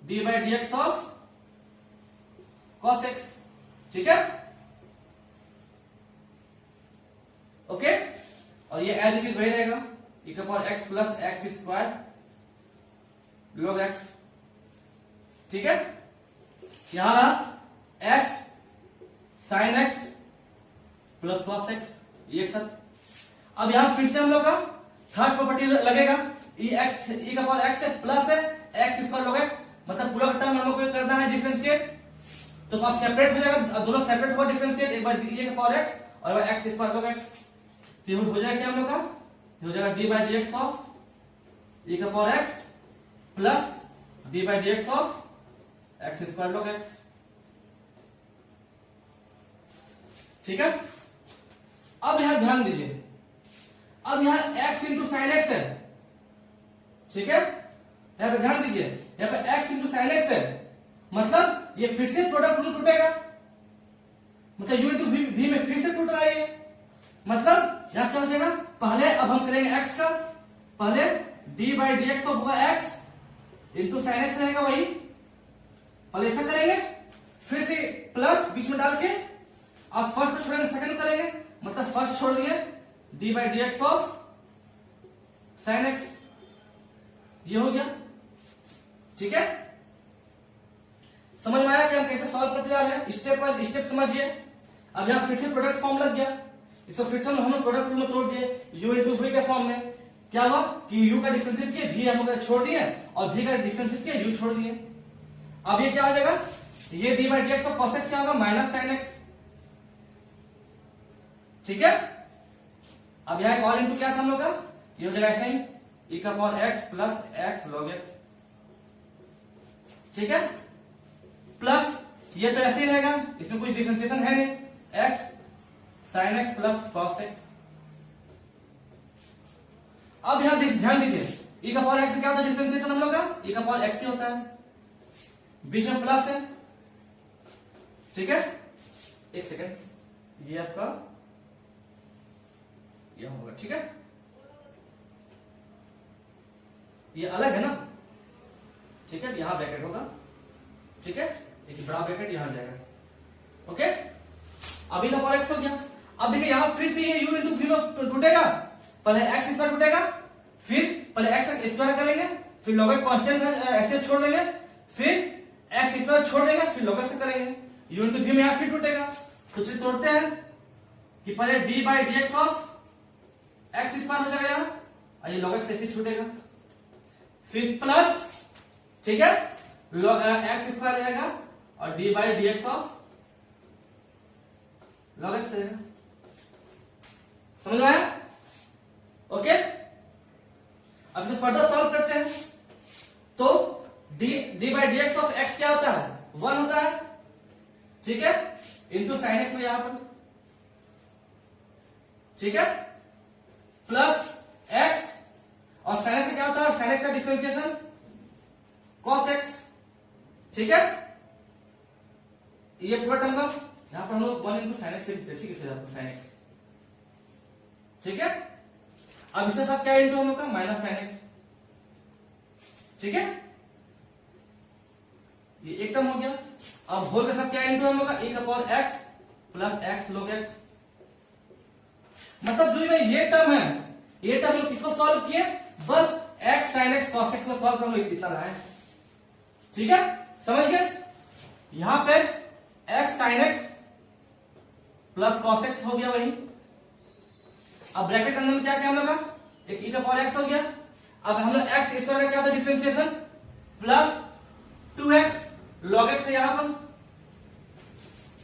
D by d x of cos x. ठीक है, ओके, और ये एज इट इज वही रहेगा, e का power x plus x square log x। ठीक है, यहां रहा x sine x plus cos x, ये एक साथ। अब यहां फिर से हम लोग का थर्ड प्रॉपर्टी लगेगा, e का पावर x है प्लस है एक्स स्क्वायर लॉग x, मतलब पूरा टर्म हम लोग को करना है डिफरेंशिएट, तो अब सेपरेट हो जाएगा, अब दोनों सेपरेट हुआ डिफरेंशिएट, एक बार e का पावर x और एक बार एक्स स्क्वायर लॉग x। तो हो जाएगा क्या हम लोग का, हो जाएगा d by d x of e का power x plus D by d x of x square log x। ठीक है, अब यहां ध्यान दीजिए, अब यहां x इंटू साइन एक्स है। ठीक है, यहां पे ध्यान दीजिए, यहां पे x इंटू साइन एक्स है, मतलब ये फिर से प्रोडक्ट रूल टूटेगा, मतलब u इंटू v में फिर से टूट रहा है ये, मतलब यहां क्या हो जाएगा, पहले अब हम करेंगे x का, पहले d बाई डी एक्स होगा x इंटू साइन एक्स रहेगा वही, पहले ऐसा करेंगे, फिर से प्लस बीच में डाल के, अब फर्स्ट को छोड़ेंगे सेकंड करेंगे, मतलब फर्स्ट छोड़ दिए d by d x of sine x, ये हो गया। ठीक है, समझ में आया कि हम कैसे सॉल्व करते जा रहे हैं, स्टेप बाय स्टेप समझिए। अब यहां फिर से प्रोडक्ट फॉर्म लग गया, इसको फिर से हम प्रोडक्ट रूल में तोड़ दिए, u इंटू v के फॉर्म में। क्या हुआ कि u का डिफरेंशिएट किए, v हम लोग छोड़ दिए, और v का डिफरेंशिएट किए, u छोड़ दिए। अब ये क्या हो जाएगा, ये D by d x cos x क्या होगा, माइनस साइन एक्स। ठीक है, अब यहां एक और इंटू क्या था हम लोग का, ये हो जाएगा ऐसा ही, e का power x plus x log x. ठीक है, प्लस ये तो ऐसे ही रहेगा, इसमें कुछ डिफरेंशिएशन है नहीं, x sign x plus cos x. अब यहां ध्यान दीजिए, e का पावर x क्या होता है डिफरेंशिएशन हम लोग का, e का पावर x ही होता है, बीच में प्लस है। ठीक है, एक सेकेंड, ये आपका ये होगा। ठीक है, ये अलग है ना, ठीक है, यहां ब्रैकेट होगा। ठीक है, एक बड़ा ब्रैकेट यहां जाएगा। ओके, अभी का पावर x हो गया। अब देखिए यहां फिर से ये u इंटू v टूटेगा, पहले x स्क्वायर टूटेगा, फिर पहले x स्क्वायर करेंगे, फिर लॉग एक्स कांस्टेंट ऐसे छोड़ देंगे, फिर x स्क्वायर छोड़ देंगे, फिर लॉग एक्स करेंगे, u इंटू v में यहां फिर टूटेगा। तो चलिए तोड़ते हैं कि पहले d by d x of x square हो जाएगा यहां, और ये लॉग एक्स ऐसे छूटेगा, फिर प्लस, ठीक है, एक्स स्क्वायर रहेगा और D by d x of log x रहेगा। समझ में आया? ओके, अब इसे फर्दर सॉल्व करते हैं। तो D by d x of x क्या होता है, 1 होता है। ठीक है, इंटू साइन एक्स में यहां पर, ठीक है, प्लस एक्स, और साइन एक्स क्या होता है, साइन एक्स का डिफरेंशिएशन कॉस एक्स। ठीक है, ये पूरा टर्म का यहां पर हम लोग 1 इंटू साइन एक्स लिखते हैं। ठीक है, साइन एक्स। ठीक है, अब इसके साथ क्या इंटू हम लोग का, माइनस साइन एक्स। ठीक है, ये एक टर्म हो गया। अब होल के साथ क्या इंटू हम लोग का, e का power x plus x log x. मतलब जो ये टर्म है, ये टर्म लोग किसको सॉल्व किए, बस x sin x cos x को सॉल्व करना, इतना है। ठीक है, समझ गए? यहां पे x sine x plus cos x हो गया वही। अब ब्रैकेट के अंदर में क्या क्या हम लोग का, एक e का पावर x हो गया। अब हम लोग x स्क्वायर का क्या होता है differentiation, plus 2x log x है यहां पर,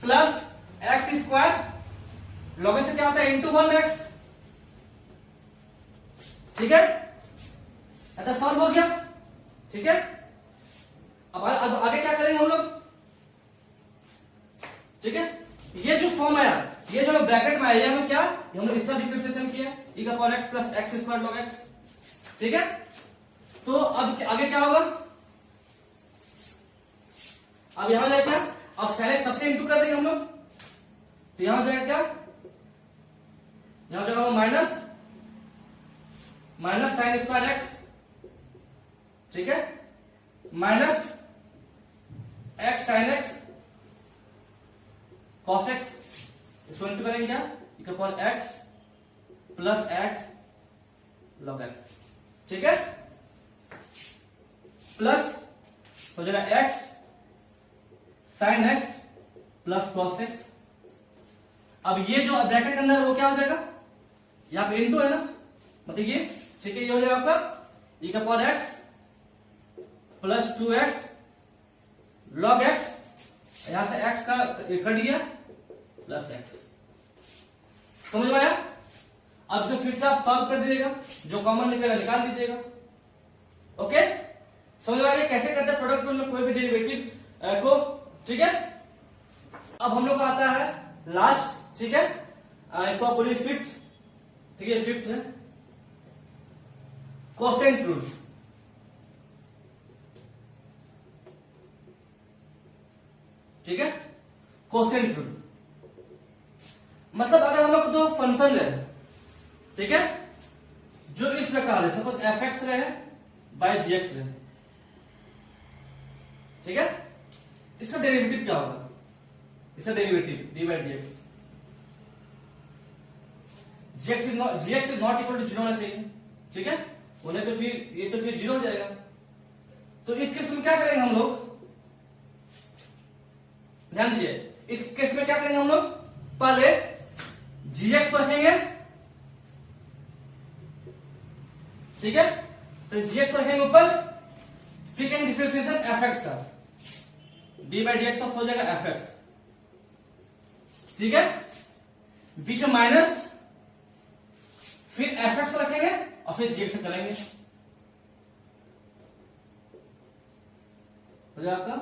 plus x square log x से क्या होता है इंटू 1x। ठीक है, ऐसा सॉल्व हो गया। ठीक है, अब आगे क्या करेंगे हम लोग। ठीक है, ये जो फॉर्म आया, ये जो ब्रैकेट में आया, हम क्या, हम लोग इसका डिफरेंशिएशन किया e का पावर x प्लस x स्क्वायर log x। ठीक है, तो अब आगे क्या होगा, अब यहां जाएगा क्या, अब सारे सबसे इंटू कर देंगे हम लोग, तो यहां जाएगा क्या, यहां जाएगा minus minus sine square x. ठीक है, minus x sine x cos x, इसको इंटू करेंगे क्या, e का पावर x प्लस x log x। ठीक है, प्लस हो जाएगा x sine x plus cos x। अब ये जो ब्रैकेट के अंदर वो क्या हो जाएगा, यहां पे इंटू है ना, मतलब ये। ठीक है, ये हो जाएगा आपका e का power x plus 2x log x, यहां से x का कट गया प्लस x। समझ में आया। अब इसे फिर से आप सॉल्व कर दीजिएगा, जो कॉमन निकलेगा निकाल दीजिएगा। ओके, समझ में आया कैसे करते हैं प्रोडक्ट रूल में कोई भी डेरिवेटिव को। ठीक है, अब हम लोग को आता है लास्ट। ठीक है, इसको आप बोलिए फिफ्थ। ठीक है, फिफ्थ है कोसेंट रूल। ठीक है, कोसेंट रूल मतलब अगर हम लोग दो फंक्शन है, ठीक है, जो इस प्रकार है, सपोज एफ एक्स रहे बाय जी एक्स रहे। ठीक है, इसका डेरिवेटिव क्या होगा, इसका derivative d by d x, g x is not equal to zero होना चाहिए। ठीक है, बोले तो फिर ये तो फिर जीरो हो जाएगा। तो इस केस में क्या करेंगे हम लोग, ध्यान दीजिए, इस केस में क्या करेंगे हम लोग, पहले gx को रखेंगे। ठीक है, तो gx को रखेंगे ऊपर, फिर करेंगे डिफरेंशिएशन fx का, d बाई डी एक्स हो जाएगा fx। ठीक है, बीच में माइनस, फिर fx को रखेंगे और फिर gx से करेंगे, हो जाएगा आपका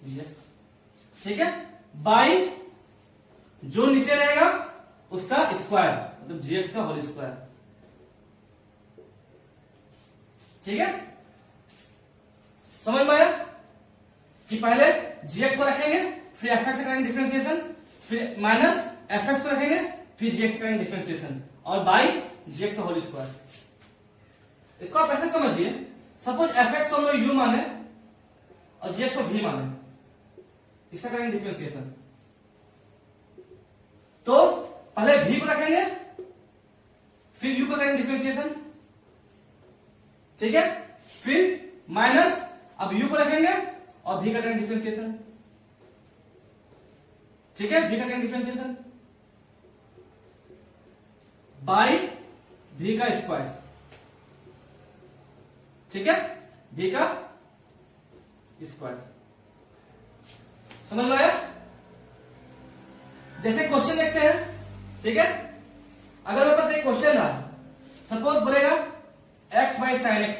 gx। ठीक है, बाई जो नीचे रहेगा उसका स्क्वायर, मतलब जीएक्स का होल स्क्वायर। ठीक है, समझ में आया कि पहले जीएक्स को रखेंगे, फिर एफएक्स से करेंगे डिफरेंशिएशन, फिर माइनस एफएक्स को रखेंगे, फिर जीएक्स करेंगे डिफरेंशिएशन, और बाई जीएक्स का होल स्क्वायर। इसको आप ऐसे समझिए, सपोज एफएक्स को हम लोग यू माने और जीएक्स को भी माने, इसका करेंगे डिफरेंशिएशन, तो पहले भी को रखेंगे, फिर यू को करेंगे डिफरेंशिएशन। ठीक है, फिर माइनस, अब यू को रखेंगे और भी का करेंगे डिफरेंशिएशन। ठीक है, भी का करेंगे डिफरेंशिएशन बाई भी का स्क्वायर। ठीक है, भी का स्क्वायर। समझ में आया। जैसे क्वेश्चन देखते हैं। ठीक है, अगर मेरे पास एक क्वेश्चन रहा, सपोज बोलेगा x बाई साइन एक्स,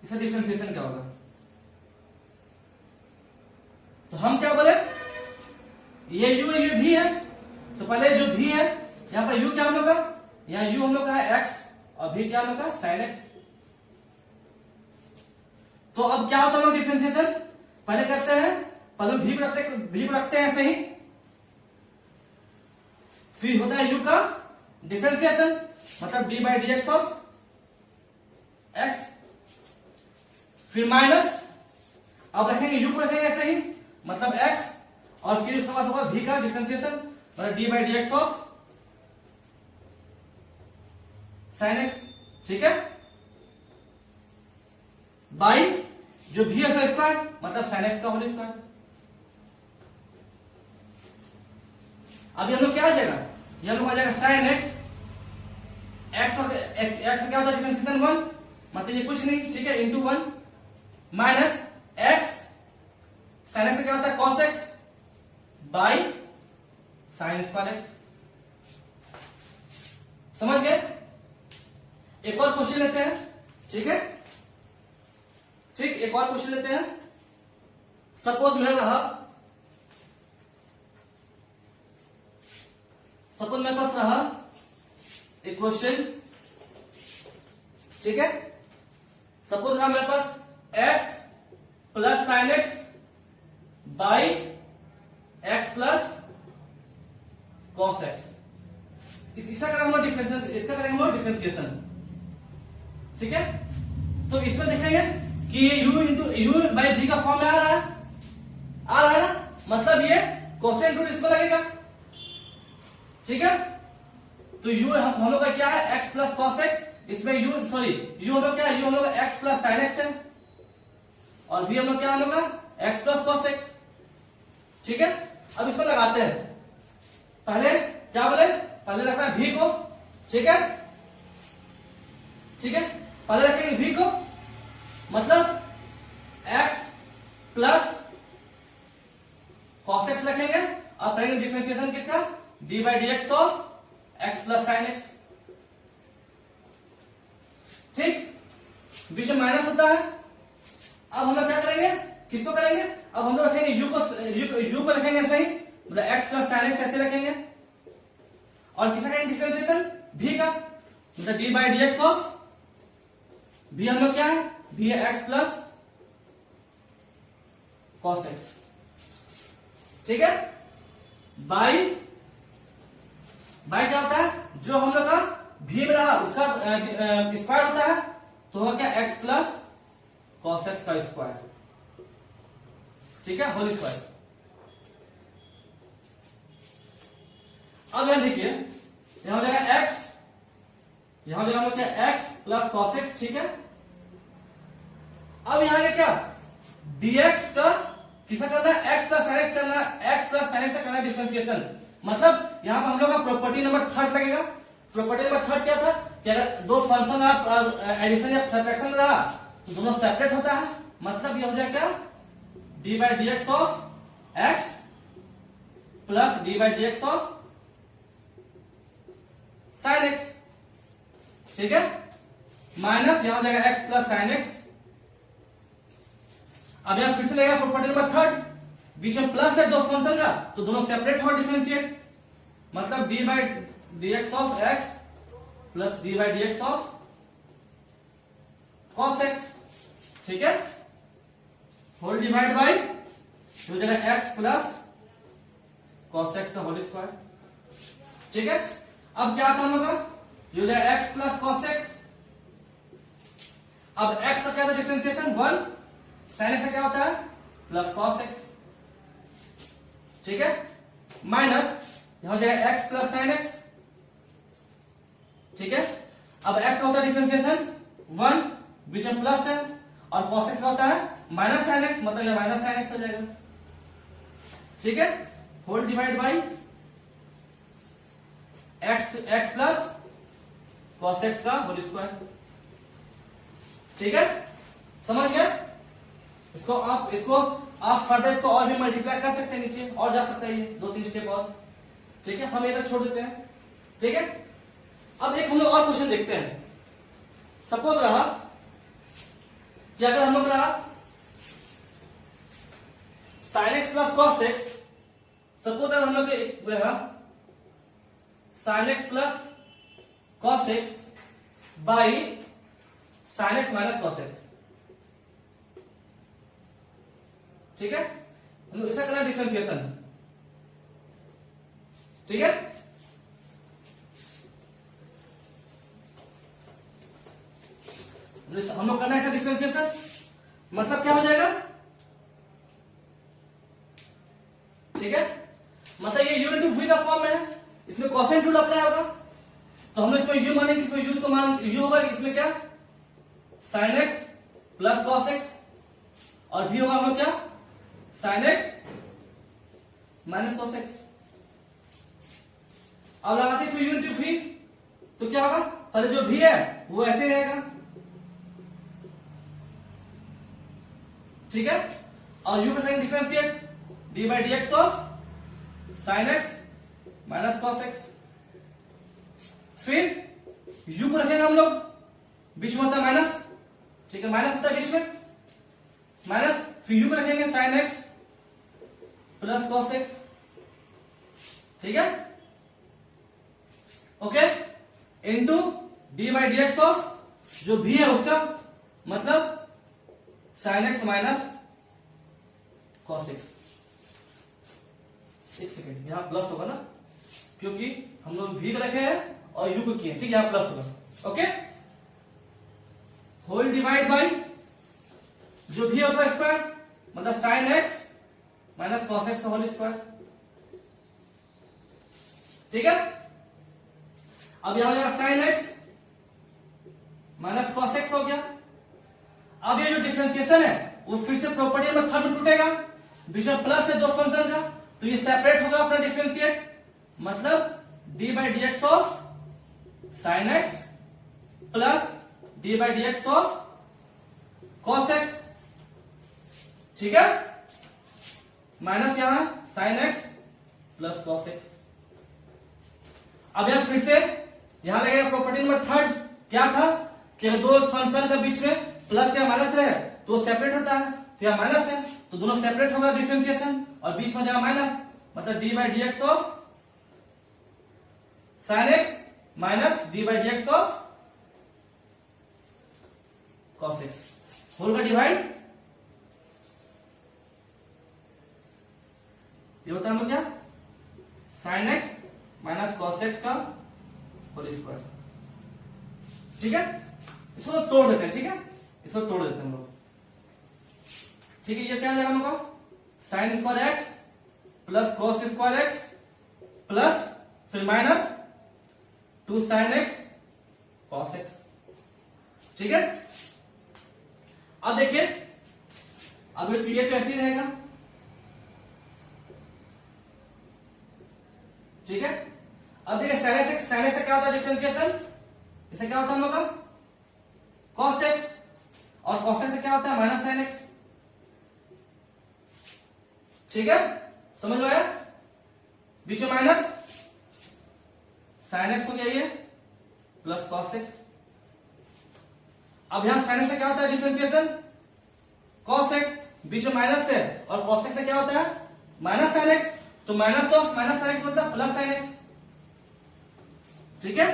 इसका डिफरेंशिएशन क्या होगा, तो हम क्या बोले, ये u है, ये भी है, तो पहले जो भी है यहां पर u क्या हम लोग का, यहां u हम लोग का है x और भी क्या हम लोग का साइन एक्स। तो अब क्या होता है डिफरेंशिएशन, पहले करते हैं, पहले भी को रखते हैं ऐसे ही, फिर होता है u का डिफरेंशिएशन, मतलब d by d x of x, फिर माइनस, अब रखेंगे u को रखेंगे ऐसे ही, मतलब x, और फिर उसके बाद होगा v का डिफरेंशिएशन, मतलब d by d x of sign x। ठीक है, बाई जो भी है उसका स्क्वायर मतलब साइन एक्स का होल स्क्वायर। अभी हम लोग क्या आ जाएगा, ये हम लोग आ जाएगा साइन एक्स, एक्स का क्या होता है डिफरेंशिएशन 1, मतलब ये कुछ नहीं, ठीक है, into 1 minus x, sine x का क्या होता है cos x by sine square x. समझ गए? एक और क्वेश्चन लेते हैं, ठीक है, ठीक, एक और क्वेश्चन लेते हैं। सपोज मेरे पास रहा एक क्वेश्चन, ठीक है, सपोज रहा मेरे पास x plus sine x by x plus cos x, इसका करेंगे हम डिफरेंशिएशन, इसका करेंगे हम डिफरेंशिएशन, ठीक है। तो इसमें देखेंगे कि ये u into you by v का फॉर्म में आ रहा है ना, मतलब ये कोसेक रूट इसमें लगेगा, ठीक है। तो u हम लोग का क्या है x प्लस कॉस एक्स, इसमें u हम लोग क्या है, u हम लोग का x प्लस साइन एक्स है, और v हम लोग क्या हम लोग का x प्लस कॉस एक्स, ठीक है। अब इसको लगाते हैं, पहले क्या बोले, पहले रखना है v को, ठीक है, ठीक है, पहले रखेंगे v को, मतलब x प्लस कॉस एक्स रखेंगे, अब करेंगे डिफरेंशिएशन किसका, D by d x of x plus sine x, ठीक, बीच में माइनस होता है। अब हम लोग क्या करेंगे, किसको करेंगे, अब हम लोग रखेंगे u को रखेंगे ऐसे ही, मतलब x प्लस साइन एक्स ऐसे रखेंगे, और किसका करेंगे डिफरेंशिएशन v का, मतलब d by d x of v हम लोग क्या है, v है x प्लस कॉस एक्स, ठीक है, बाई क्या होता है, जो हम लोग का v में रहा उसका स्क्वायर होता है, तो होगा क्या x प्लस कॉस एक्स का स्क्वायर, ठीक है, होल स्क्वायर। अब यहां देखिए, यहां हो जाएगा x, यहां हो जाएगा हम लोग क्या x प्लस कॉस एक्स, ठीक है। अब यहां का क्या dx का किसका करना है, x प्लस साइन एक्स करना है, x प्लस साइन एक्स का करना है डिफरेंशिएशन, मतलब यहां पर हम लोग का प्रॉपर्टी नंबर 3 लगेगा। प्रॉपर्टी नंबर 3 क्या था कि अगर दो फंक्शन आप एडिशन या सब्ट्रैक्शन रहा तो दोनों सेपरेट होता है, मतलब ये हो जाएगा क्या D by d x of x plus D by d x of sine x, ठीक है, माइनस यहां हो जाएगा एक्स प्लस साइन एक्स। अब यहां फिर से लगेगा प्रॉपर्टी नंबर 3, बीच में प्लस है दो फंक्शन का, तो दोनों सेपरेट हो डिफरेंशिएट, मतलब d by d x of x plus D by d x of cos x, ठीक है, होल डिवाइड बाई हो जाएगा एक्स प्लस कॉस एक्स का होल स्क्वायर, ठीक है। अब क्या था हम लोग का, ये हो जाएगा एक्स प्लस कॉस एक्स, अब एक्स का क्या था डिफरेंशिएशन 1, साइन एक्स का क्या होता है प्लस कॉस एक्स, ठीक है, माइनस यहां हो जाएगा एक्स प्लस साइन एक्स, ठीक है। अब एक्स का होता है डिफरेंशिएशन 1, बीच में प्लस है, और कॉस एक्स का होता है माइनस साइन एक्स, मतलब ये माइनस साइन एक्स हो जाएगा, ठीक है, whole divide by x plus cos x का होल स्क्वायर, ठीक है, समझ गए। इसको आप फर्दर इसको और भी मल्टीप्लाई कर सकते हैं, नीचे और जा सकता है ये 2-3 स्टेप और, ठीक है, हम ये तक छोड़ देते हैं, ठीक है। अब एक हम लोग और क्वेश्चन देखते हैं। सपोज रहा कि अगर हम लोग रहा sign x plus cos x, suppose अगर हम लोग रहा sign x plus cos x by sine x minus cos x, ठीक है, इसका करना डिफरेंशिएशन, ठीक है। हम लोग करना है इसका डिफरेंशिएशन, मतलब क्या हो जाएगा, ठीक है, मतलब ये u इंटू v का फॉर्म में है, इसमें कोसाइन रूल अप्लाई होगा, तो हम लोग इसमें u मानेंगे, इसमें u को मान u होगा, इसमें क्या sine x plus cos x और भी होगा हम लोग क्या, sine x minus cos x. अब लगाते इसमें यूनिटी भी, तो क्या होगा, पहले जो भी है वो ऐसे रहेगा, ठीक है। और यू का करेंगे differentiate, D by d x of sine x minus cos x. फिर यू को रखेंगे हम लोग, बीच में होता है माइनस, ठीक है, माइनस होता है बीच में माइनस, फिर यू को रखेंगे sign x plus cos x, ठीक है, okay, into D by d x of जो भी है उसका मतलब sine x minus cos x. एक सेकेंड, यहां प्लस होगा ना, क्योंकि हम लोग भी रखे हैं और यू को किए, ठीक है, यहां प्लस होगा, ओके। होल डिवाइड बाई जो भी है उसका स्क्वायर मतलब sine x minus cos x whole square, ठीक है। अब यहां हो जाएगा sine x minus cos x हो गया। अब ये जो डिफरेंशिएशन है वो फिर से प्रॉपर्टी में थर्ड में टूटेगा, बीच में प्लस है दो फंक्शन का, तो ये सेपरेट होगा अपना डिफरेंशिएट, मतलब d by d x of sine x plus D by d x of cos x, ठीक है, माइनस यहां sign x plus cos x. अब यहां फिर से यहां लगेगा प्रॉपर्टी नंबर थर्ड, क्या था कि दो फंक्शन के बीच में प्लस या माइनस रहे तो सेपरेट होता है, तो यहां माइनस है तो दोनों सेपरेट होगा डिफरेंशिएशन, और बीच में जाएगा माइनस मतलब d by d x of sine x minus d by d x of cos x, whole का डिवाइड, ये होता है हम लोग क्या, sine x minus cos x का होल स्क्वायर, ठीक है। इसको तो तोड़ देते हैं, ठीक है, इसको तोड़ देते हैं हम लोग, ठीक है। ये क्या आ जाएगा हम लोग का, sine square x plus cos square x plus फिर minus two sine x cos x, ठीक है। अब देखिए, अब ये तो ऐसे ही रहेगा, ठीक है। अब देखिए साइन एक्स से क्या होता है डिफरेंशिएशन, इससे क्या होता है हम लोग का कॉस एक्स, और कॉस एक्स से क्या होता है माइनस साइन एक्स, ठीक है, समझ में आया, बीच में माइनस साइन एक्स हो गया ये प्लस कॉस एक्स। अब यहां साइन एक्स से क्या होता है डिफरेंशिएशन कॉस एक्स, बीच में माइनस है, और कॉस एक्स से क्या होता है माइनस साइन एक्स, तो minus of minus sine x मतलब प्लस साइन एक्स, ठीक है,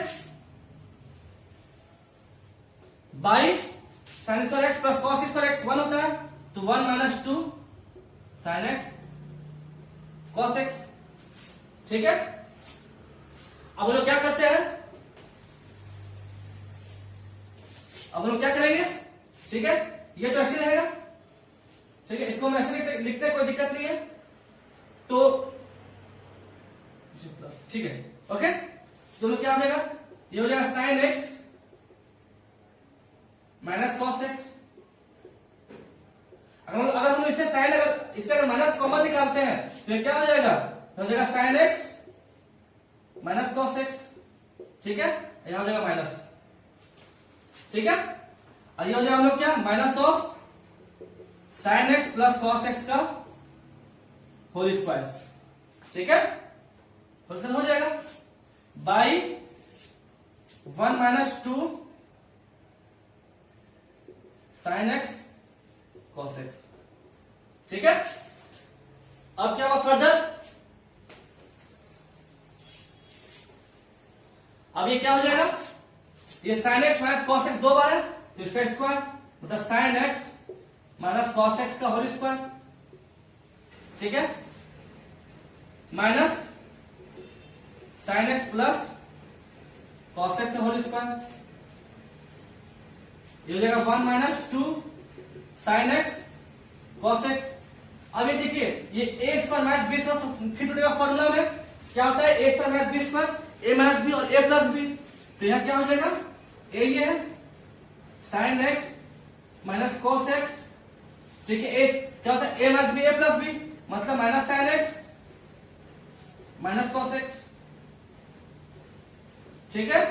by sine square x plus cos square x 1 होता है, तो 1 माइनस 2 साइन एक्स कॉस एक्स, ठीक है। अब हम लोग क्या करते हैं, अब हम लोग क्या करेंगे, ठीक है, ये तो ऐसे रहेगा, ठीक है, इसको हम ऐसे लिखते हैं, कोई दिक्कत नहीं है, तो ठीक है, ओके। तो लोग क्या हो जाएगा, ये हो जाएगा sine x minus cos x. अगर हम इससे साइन अगर माइनस कॉमन निकालते हैं तो ये क्या हो जाएगा, तो हो जाएगा sine x minus cos x, ठीक है, यहां हो जाएगा माइनस, ठीक है। और ये हो जाएगा हम लोग क्या, minus of sine x plus cos x का होल स्क्वायर, ठीक है, फंक्शन हो जाएगा बाई 1 माइनस 2 साइन एक्स कॉस एक्स, ठीक है। अब क्या होगा फर्दर, अब ये क्या हो जाएगा, ये sine x minus cos x दो बार है तो इसका स्क्वायर मतलब sine x minus cos x का होल स्क्वायर, ठीक है, minus sine x plus cos x का होल स्क्वायर, ये हो जाएगा 1 माइनस 2 साइन एक्स कॉस एक्स। अब ये देखिए, ये a square minus b square fit उठेगा फॉर्मूला में, क्या होता है a square minus b square, a minus b और ए प्लस बी, तो यहां क्या हो जाएगा, ए ये है sign x minus cos x ठीक है। ए क्या होता है, ए माइनस बी ए प्लस बी, मतलब minus sine x minus cos x, ठीक है,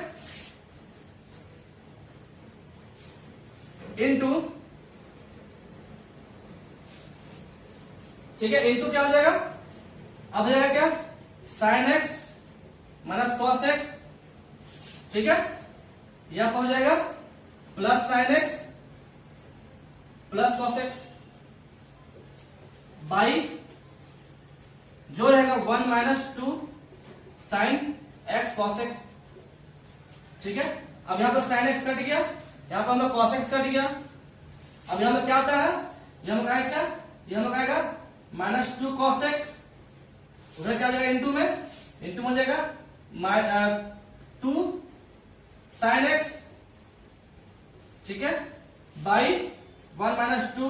इनटू, ठीक है, इनटू क्या हो जाएगा, अब हो जाएगा क्या, sine x minus cos x, ठीक है, यहां पर हो जाएगा plus sine x plus cos x by जो रहेगा 1 माइनस 2 साइन एक्स कॉस एक्स, ठीक है। अब यहां पर साइन एक्स कट गया, यहां पर हम लोग कॉस एक्स कट गया, अब यहां पर क्या आता है, यहां पर आएगा क्या, यहां पर आएगा माइनस 2 कॉस एक्स, उधर क्या जाएगा इंटू में, इंटू हो जाएगा 2 साइन एक्स, ठीक है, बाई 1 माइनस 2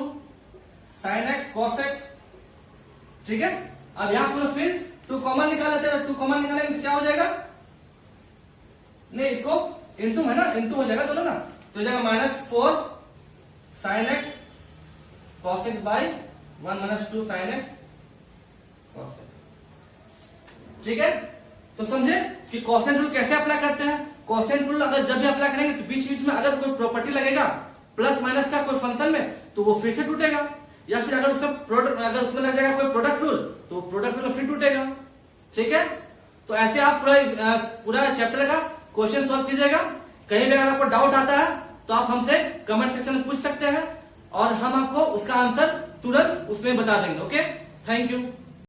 साइन एक्स कॉस एक्स, ठीक है। अब यहां सुनो फिर 2 कॉमन निकाल लेते हैं, 2 कॉमन निकालेंगे क्या हो जाएगा, नहीं इसको इंटू है ना, इंटू हो जाएगा दोनों ना, तो हो जाएगा minus 4 sign x cos x by 1 माइनस 2 साइन एक्स कॉस एक्स, ठीक है। तो समझे कि कोसेंट रूल कैसे अप्लाई करते हैं। कोसेंट रूल अगर जब भी अप्लाई करेंगे तो बीच बीच में अगर कोई प्रॉपर्टी लगेगा प्लस माइनस का कोई फंक्शन में तो वो फिर से टूटेगा, या फिर अगर उसका प्रोडक्ट, अगर उसमें लग जाएगा कोई प्रोडक्ट रूल तो प्रोडक्ट रूल फिर टूटेगा, ठीक है। तो ऐसे आप पूरा चैप्टर का क्वेश्चन सॉल्व कीजिएगा। कहीं भी अगर आपको डाउट आता है तो आप हमसे कमेंट सेक्शन में पूछ सकते हैं और हम आपको उसका आंसर तुरंत उसमें बता देंगे। Okay, thank you.